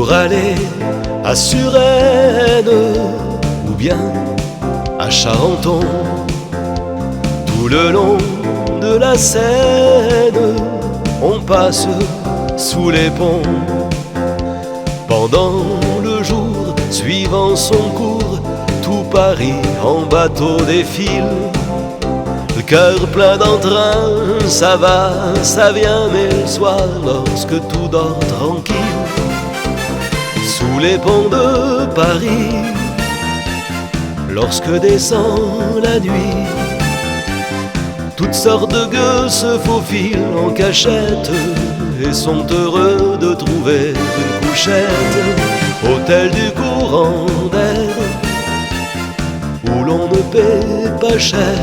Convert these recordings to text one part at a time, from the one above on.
pour aller à Suresnes ou bien à Charenton. Tout le long de la Seine, on passe sous les ponts. Pendant le jour, suivant son cours, tout Paris en bateau défile. Le cœur plein d'entrain, ça va, ça vient, mais le soir, lorsque tout dort tranquille, sous les ponts de Paris, lorsque descend la nuit, toutes sortes de gueux se faufilent en cachette et sont heureux de trouver une couchette. Hôtel du courant d'air, où l'on ne paie pas cher.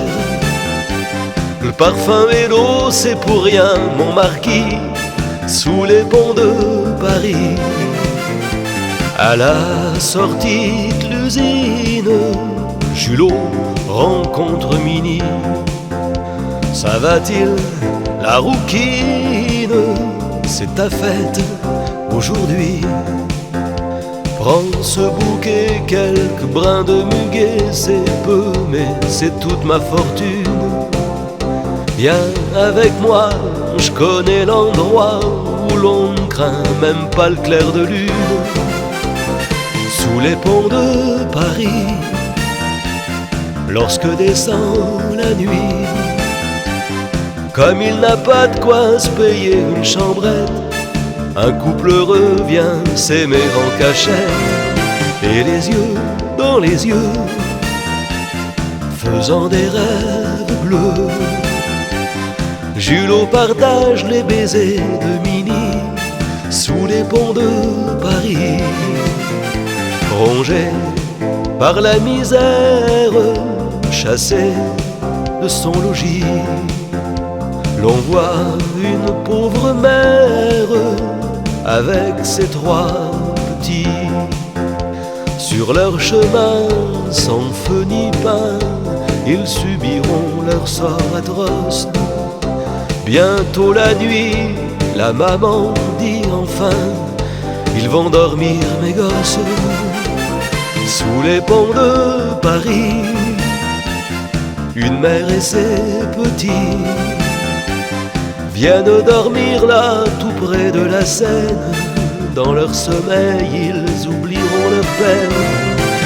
Le parfum et l'eau, c'est pour rien, mon marquis, sous les ponts de Paris. À la sortie de l'usine, Julot rencontre Mini. Ça va-t-il, la rouquine? C'est ta fête aujourd'hui. Prends ce bouquet, quelques brins de muguet, c'est peu, mais c'est toute ma fortune. Viens avec moi, je connais l'endroit où l'on ne craint même pas le clair de lune. Sous les ponts de Paris, lorsque descend la nuit, comme il n'a pas de quoi se payer une chambrette, un couple heureux vient s'aimer en cachette, et les yeux dans les yeux, faisant des rêves bleus. Julot partage les baisers de Mini sous les ponts de Paris. Rongé par la misère, chassé de son logis, l'on voit une pauvre mère avec ses trois petits. Sur leur chemin, sans feu ni pain, ils subiront leur sort atroce. Bientôt la nuit, la maman dit enfin, ils vont dormir mes gosses. Sous les ponts de Paris, une mère et ses petits viennent dormir là, tout près de la Seine. Dans leur sommeil, ils oublieront leur peine.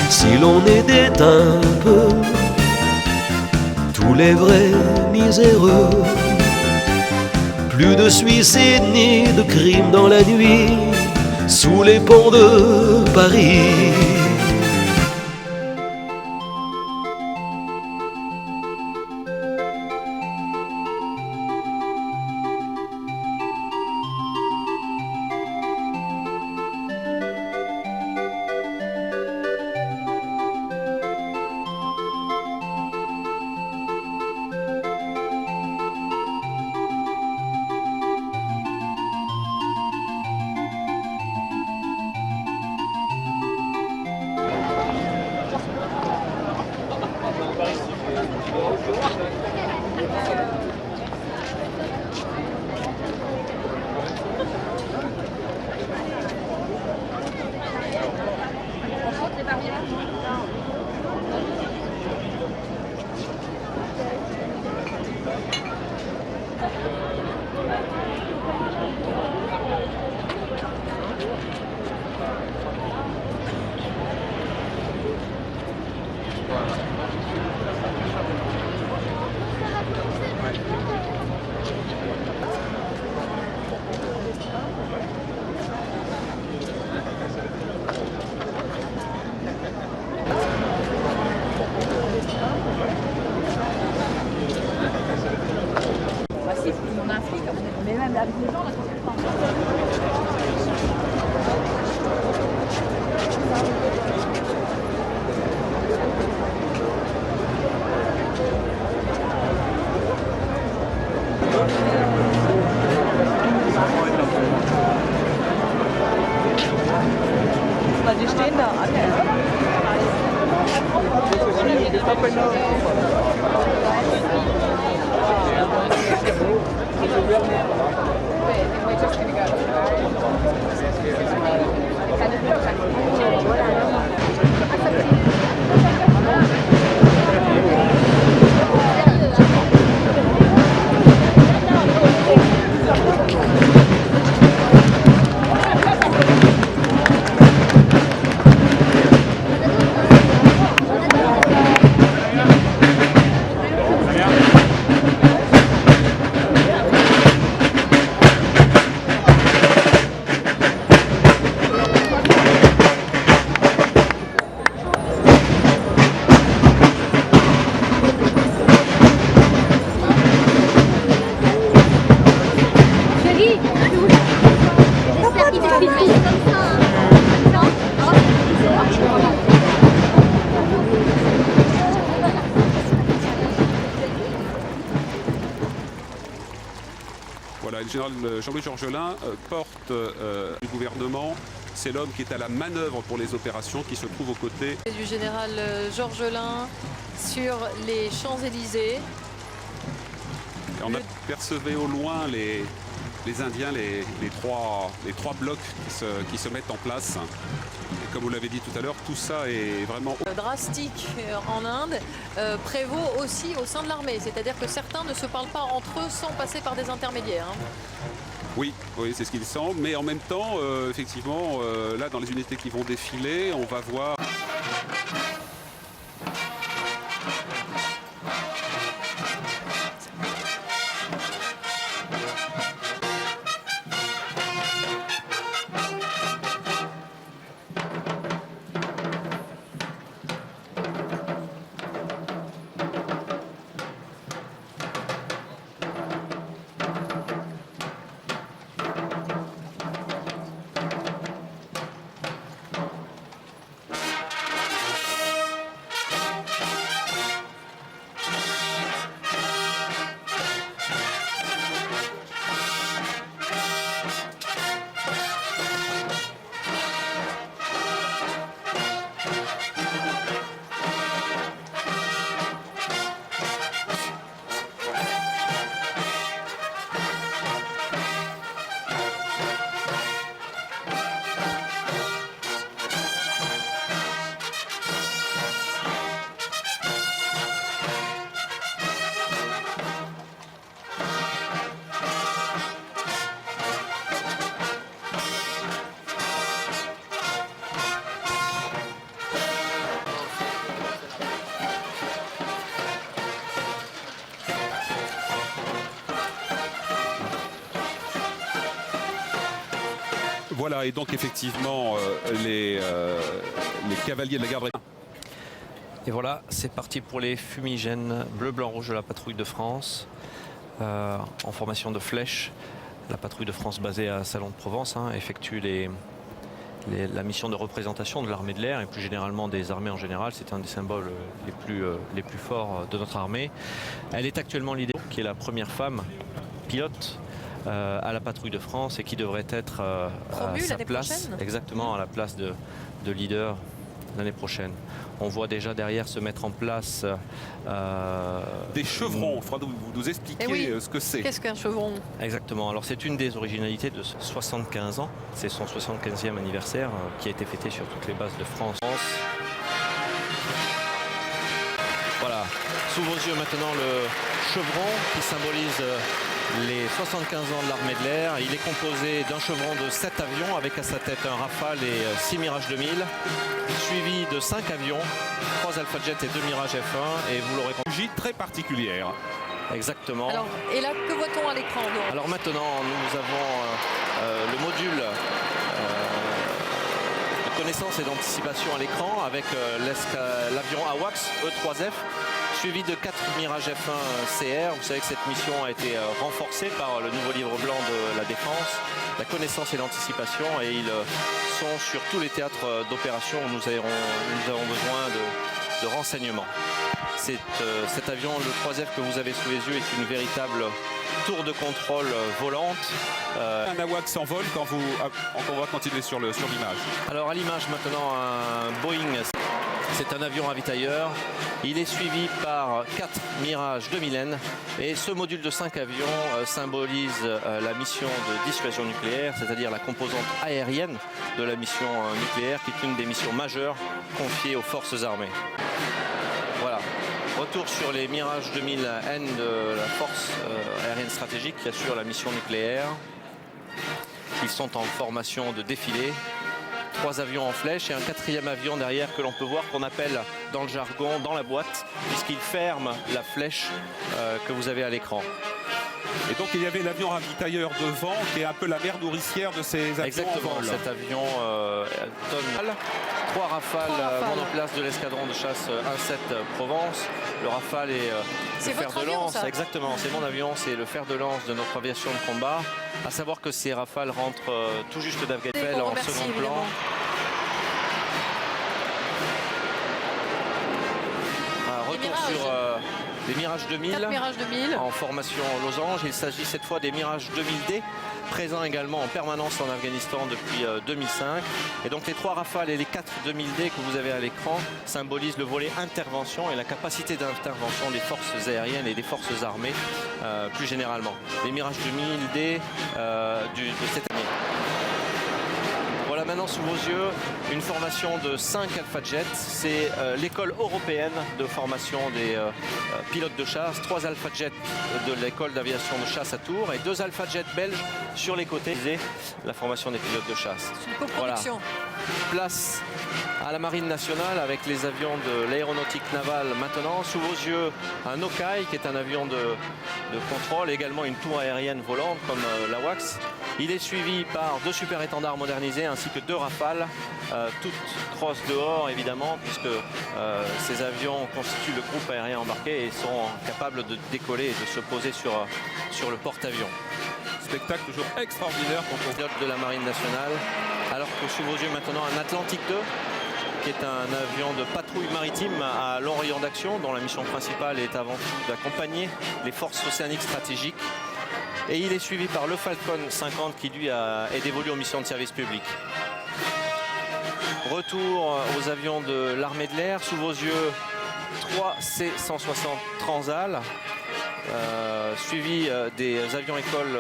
Si l'on aidait un peu tous les vrais miséreux, plus de suicides ni de crimes dans la nuit, sous les ponts de Paris. Mais même avec les gens, là, die stehen da alle. Wait, we're just gonna go. le général Jean-Louis Georgelin porte du gouvernement. C'est l'homme qui est à la manœuvre pour les opérations, qui se trouve aux côtés du général Georgelin sur les Champs-Élysées. Et on apercevait au loin les Indiens, les trois blocs qui se mettent en place. Et comme vous l'avez dit tout à l'heure, tout ça est vraiment Drastique en Inde prévaut aussi au sein de l'armée, c'est-à-dire que certains ne se parlent pas entre eux sans passer par des intermédiaires. Oui, c'est ce qu'il semble, mais en même temps, effectivement, là dans les unités qui vont défiler, on va voir voilà, et donc effectivement les cavaliers de la garde. Et voilà, c'est parti pour les fumigènes bleu, blanc, rouge de la patrouille de France en formation de flèche. La patrouille de France basée à Salon de Provence effectue la mission de représentation de l'armée de l'air et plus généralement des armées en général. C'est un des symboles les plus forts de notre armée. Elle est actuellement l'idée qui est la première femme pilote à la patrouille de France et qui devrait être à sa place, exactement à la place de leader l'année prochaine. On voit déjà derrière se mettre en place des chevrons. Il faudra vous nous expliquer ce que c'est. Qu'est-ce qu'un chevron? Exactement. Alors c'est une des originalités de 75 ans. C'est son 75e anniversaire qui a été fêté sur toutes les bases de France. Voilà. Sous vos yeux maintenant le chevron qui symbolise les 75 ans de l'armée de l'air. Il est composé d'un chevron de 7 avions avec à sa tête un Rafale et 6 Mirage 2000, suivi de 5 avions, 3 Alpha Jet et 2 Mirage F1. Et vous l'aurez compris, très particulière. Exactement. Alors, et là, que voit-on à l'écran? Alors maintenant, nous avons le module de connaissance et d'anticipation à l'écran avec l'avion AWACS E3F, suivi de 4 Mirage F1 CR. Vous savez que cette mission a été renforcée par le nouveau livre blanc de la défense, la connaissance et l'anticipation, et ils sont sur tous les théâtres d'opération où nous avons besoin de renseignements. Cet avion, le 3F que vous avez sous les yeux, est une véritable tour de contrôle volante. Un AWACS s'envole quand on va continuer sur l'image. Alors à l'image maintenant, un Boeing, c'est un avion ravitailleur. Il est suivi par 4 Mirage 2000N et ce module de 5 avions symbolise la mission de dissuasion nucléaire, c'est-à-dire la composante aérienne de la mission nucléaire, qui est une des missions majeures confiées aux forces armées. Voilà. Retour sur les Mirage 2000N de la force aérienne stratégique qui assure la mission nucléaire. Ils sont en formation de défilé. 3 avions en flèche et un 4e avion derrière que l'on peut voir, qu'on appelle dans le jargon dans la boîte, puisqu'il ferme la flèche que vous avez à l'écran. Et donc il y avait l'avion ravitailleur devant qui est un peu la mère nourricière de ces avions. Exactement, cet avion tonne. 3 Rafales vont en place de l'escadron de chasse 1-7 Provence. Le Rafale est le fer de lance. Exactement, c'est mon avion, c'est le fer de lance de notre aviation de combat. À savoir que ces Rafales rentrent tout juste d'Afghanistan en second plan. Retour sur des Mirage 2000. 4 Mirage 2000. En formation losange. Il s'agit cette fois des Mirage 2000D, présents également en permanence en Afghanistan depuis 2005. Et donc les 3 Rafales et les 4 2000D que vous avez à l'écran symbolisent le volet intervention et la capacité d'intervention des forces aériennes et des forces armées plus généralement. Les Mirage 2000D de cette année. Voilà maintenant sous vos yeux une formation de 5 Alpha Jet. C'est l'école européenne de formation des pilotes de chasse. 3 Alpha Jet de l'école d'aviation de chasse à Tours et 2 Alpha Jet belges sur les côtés. La formation des pilotes de chasse. C'est une coproduction. Voilà. Place à la Marine nationale avec les avions de l'aéronautique navale maintenant. Sous vos yeux un Okai qui est un avion de contrôle, également une tour aérienne volante comme la WAX. Il est suivi par 2 super étendards modernisés ainsi que 2 Rafales, toutes cross dehors évidemment, puisque ces avions constituent le groupe aérien embarqué et sont capables de décoller et de se poser sur le porte-avions. Spectacle toujours extraordinaire pour le pilote de la Marine nationale. Alors que sous vos yeux maintenant un Atlantique 2, qui est un avion de patrouille maritime à long rayon d'action, dont la mission principale est avant tout d'accompagner les forces océaniques stratégiques. Et il est suivi par le Falcon 50 qui lui est dévolu aux missions de service public. Retour aux avions de l'armée de l'air. Sous vos yeux, 3 C-160 Transal, suivi des avions écoles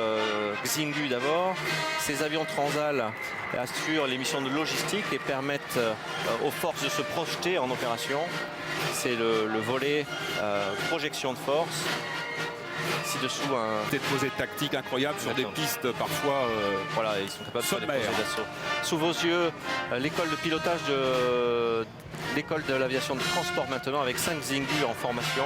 Xingu d'abord. Ces avions Transal assurent les missions de logistique et permettent aux forces de se projeter en opération. C'est le volet projection de force. Ci-dessous un déposé tactique incroyable sur des pistes parfois voilà, ils sont capables de faire des posés d'assaut. Sous vos yeux, l'école de pilotage de l'école de l'aviation de transport maintenant avec 5 Xingu en formation.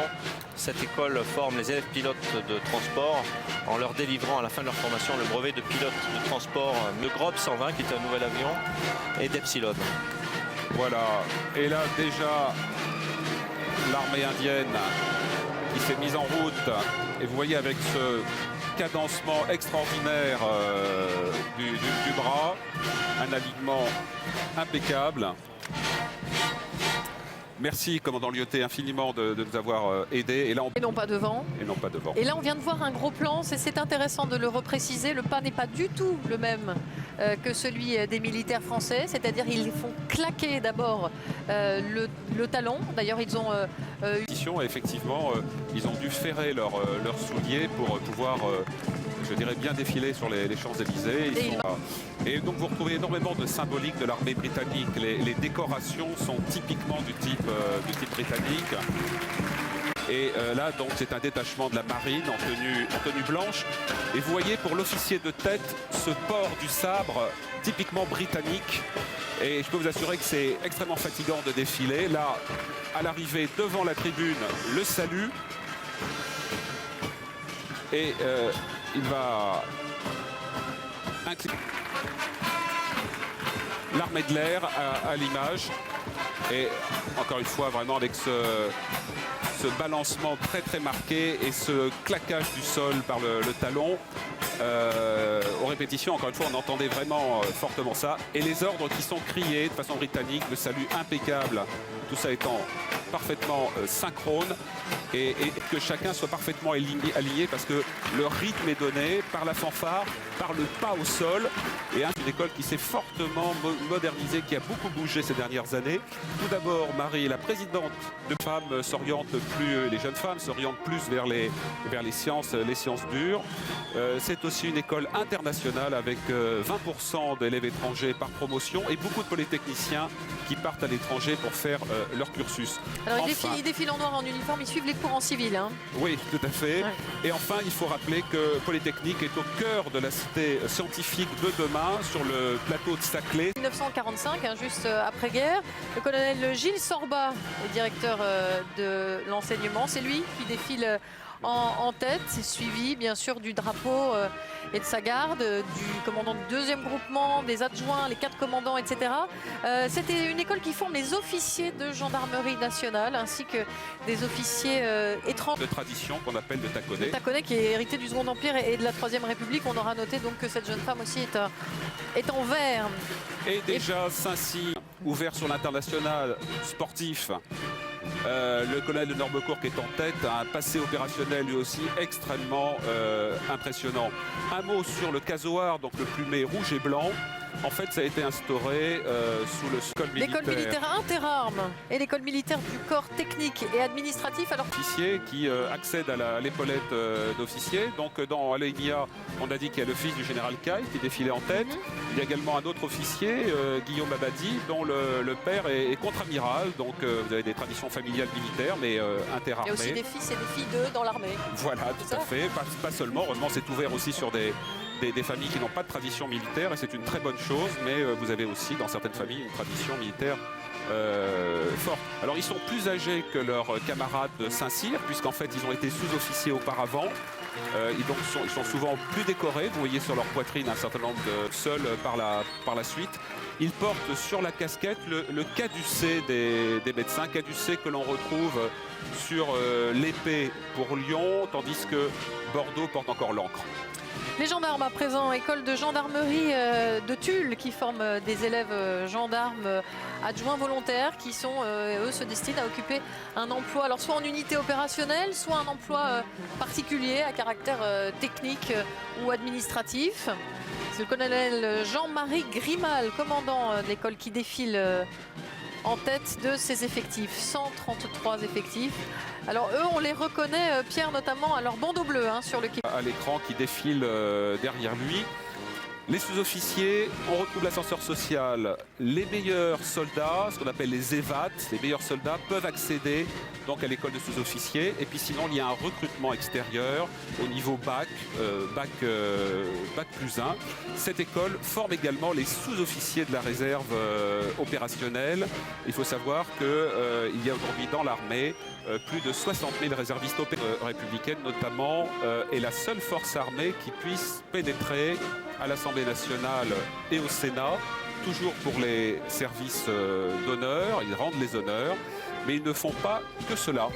Cette école forme les élèves pilotes de transport en leur délivrant à la fin de leur formation le brevet de pilote de transport le Grob 120 qui est un nouvel avion et d'Epsilon. Voilà, et là déjà l'armée indienne qui s'est mise en route. Et vous voyez avec ce cadencement extraordinaire du bras, un alignement impeccable. Merci, commandant Lyoté, infiniment de nous avoir aidés. Et non pas devant. Et non pas devant. Et là, on vient de voir un gros plan. C'est intéressant de le repréciser. Le pas n'est pas du tout le même que celui des militaires français. C'est-à-dire ils font claquer d'abord le talon. D'ailleurs, ils ont... Et effectivement, ils ont dû ferrer leurs souliers pour pouvoir... je dirais bien défiler sur les Champs-Élysées. Et donc vous retrouvez énormément de symbolique de l'armée britannique. Les décorations sont typiquement du type britannique. Et là, donc, c'est un détachement de la marine en tenue blanche. Et vous voyez pour l'officier de tête ce port du sabre typiquement britannique. Et je peux vous assurer que c'est extrêmement fatigant de défiler. Là, à l'arrivée devant la tribune, le salut. Et il va incliner l'armée de l'air à l'image. Et encore une fois, vraiment avec ce balancement très très marqué et ce claquage du sol par le talon. Aux répétitions, encore une fois, on entendait vraiment fortement ça. Et les ordres qui sont criés de façon britannique, le salut impeccable, tout ça étant parfaitement synchrone et que chacun soit parfaitement aligné parce que le rythme est donné par la fanfare, par le pas au sol et une école qui s'est fortement modernisée, qui a beaucoup bougé ces dernières années. Tout d'abord, Marie, la présidente de femmes s'oriente plus, les jeunes femmes s'orientent plus vers les sciences dures. C'est aussi une école internationale avec 20% d'élèves étrangers par promotion et beaucoup de polytechniciens qui partent à l'étranger pour faire leur cursus. Alors ils défilent en noir en uniforme, ils suivent les cours en civil. Hein. Oui, tout à fait. Ouais. Et enfin, il faut rappeler que Polytechnique est au cœur de la cité scientifique de demain, sur le plateau de Saclay. 1945, hein, juste après-guerre, le colonel Gilles Sorba est directeur de l'enseignement. C'est lui qui défile en tête, suivi bien sûr du drapeau et de sa garde, du commandant du 2e groupement, des adjoints, les 4 commandants, etc. C'était une école qui forme les officiers de gendarmerie nationale ainsi que des officiers étrangers. De tradition qu'on appelle de Taconnay. De Taconnay qui est hérité du Second Empire et de la 3e République. On aura noté donc que cette jeune femme aussi est en vert. Et déjà Saint-Cyr, ouvert sur l'international sportif Le colonel de Norbecourt qui est en tête a un passé opérationnel lui aussi extrêmement impressionnant. Un mot sur le casoar, donc le plumet rouge et blanc. En fait, ça a été instauré sous l'école militaire. L'école militaire interarmes et l'école militaire du corps technique et administratif. Alors, Officier qui accède à l'épaulette d'officier. Donc dans l'Alénia, on a dit qu'il y a le fils du général Caille qui défilait en tête. Il y a également un autre officier, Guillaume Abadi, dont le père est contre-amiral. Donc vous avez des traditions familiales militaires, mais interarmées. il y a aussi des fils et des filles d'eux dans l'armée. Voilà, tout à fait. Pas seulement. Heureusement, c'est ouvert aussi sur des familles qui n'ont pas de tradition militaire, et c'est une très bonne chose, mais vous avez aussi dans certaines familles une tradition militaire forte. Alors ils sont plus âgés que leurs camarades de Saint-Cyr, puisqu'en fait ils ont été sous-officiers auparavant. Ils sont souvent plus décorés. Vous voyez sur leur poitrine un certain nombre de sols par la suite. Ils portent sur la casquette le caducée des médecins, caducée que l'on retrouve sur l'épée pour Lyon, tandis que Bordeaux porte encore l'encre. Les gendarmes à présent, école de gendarmerie de Tulle qui forme des élèves gendarmes adjoints volontaires qui sont, eux, se destinent à occuper un emploi, alors soit en unité opérationnelle, soit un emploi particulier à caractère technique ou administratif. C'est le colonel Jean-Marie Grimal, commandant de l'école qui défile en tête de ses effectifs, 133 effectifs. Alors eux, on les reconnaît, Pierre, notamment à leur bandeau bleu sur le quai. À l'écran qui défile derrière lui. Les sous-officiers, on retrouve l'ascenseur social. Les meilleurs soldats, ce qu'on appelle les EVAT, les meilleurs soldats peuvent accéder donc à l'école de sous-officiers. Et puis sinon, il y a un recrutement extérieur au niveau bac, bac plus 1. Cette école forme également les sous-officiers de la réserve opérationnelle. Il faut savoir qu'il y a aujourd'hui dans l'armée plus de 60 000 réservistes républicaines notamment, est la seule force armée qui puisse pénétrer à l'Assemblée nationale et au Sénat, toujours pour les services d'honneur. Ils rendent les honneurs, mais ils ne font pas que cela.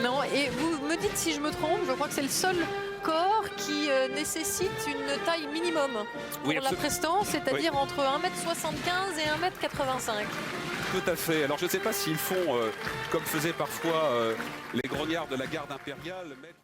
Non, et vous me dites si je me trompe, je crois que c'est le seul corps qui nécessite une taille minimum pour la prestance, c'est-à-dire entre 1m75 et 1m85. Tout à fait. Alors je ne sais pas s'ils font, comme faisaient parfois les grognards de la garde impériale, mettre...